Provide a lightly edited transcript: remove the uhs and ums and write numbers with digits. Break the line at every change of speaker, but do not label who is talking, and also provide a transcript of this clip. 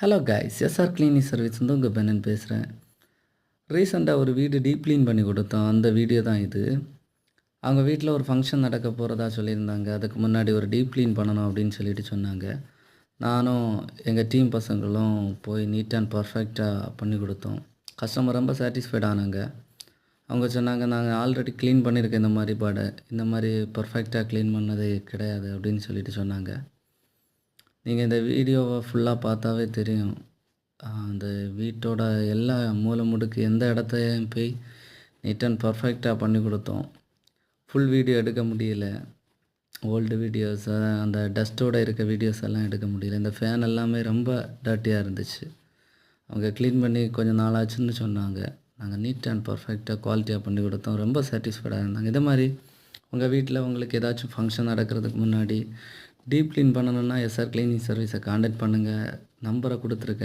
Hello guys, SR cleaning service வந்து உங்கள் பெண்ணன் பேசுகிறேன். ரீசெண்டாக ஒரு வீடு டீப் க்ளீன் பண்ணி கொடுத்தோம். அந்த வீடியோ தான் இது. அவங்க வீட்டில் ஒரு ஃபங்க்ஷன் நடக்க போகிறதா சொல்லியிருந்தாங்க. அதுக்கு முன்னாடி ஒரு டீப் க்ளீன் பண்ணணும் அப்படின்னு சொல்லிட்டு சொன்னாங்க. நானும் எங்கள் டீம் பசங்களும் போய் நீட் அண்ட் பர்ஃபெக்டாக பண்ணி கொடுத்தோம். கஸ்டமர் ரொம்ப சாட்டிஸ்ஃபைட் ஆனாங்க. அவங்க சொன்னாங்க, நாங்கள் ஆல்ரெடி க்ளீன் பண்ணியிருக்கோம் இந்த மாதிரி பர்ஃபெக்டாக க்ளீன் பண்ணதே கிடையாது அப்படின்னு சொல்லிட்டு சொன்னாங்க. நீங்கள் இந்த வீடியோவை ஃபுல்லாக பார்த்தாவே தெரியும். அந்த வீட்டோட எல்லா மூலை முடுக்கு எந்த இடத்தையும் போய் நீட் அண்ட் பர்ஃபெக்டாக பண்ணி கொடுத்தோம். ஃபுல் வீடியோ எடுக்க முடியல. ஓல்டு வீடியோஸ், அந்த டஸ்ட்டோடு இருக்க வீடியோஸ் எல்லாம் எடுக்க முடியல. இந்த ஃபேன் எல்லாமே ரொம்ப டர்ட்டியாக இருந்துச்சு. அவங்க க்ளீன் பண்ணி கொஞ்சம் நாளாச்சுன்னு சொன்னாங்க. நாங்கள் நீட் அண்ட் பர்ஃபெக்டாக குவாலிட்டியாக பண்ணி கொடுத்தோம். ரொம்ப சாட்டிஸ்ஃபைடாக இருந்தாங்க. இதே மாதிரி உங்கள் வீட்டில் உங்களுக்கு ஏதாச்சும் ஃபங்க்ஷன் நடக்கிறதுக்கு முன்னாடி டீப் க்ளீன் பண்ணணுன்னா எஸ்ஆர் கிளீனிங் சர்வீஸை கான்டாக்ட் பண்ணுங்கள். நம்பரை கொடுத்துருக்கேன்.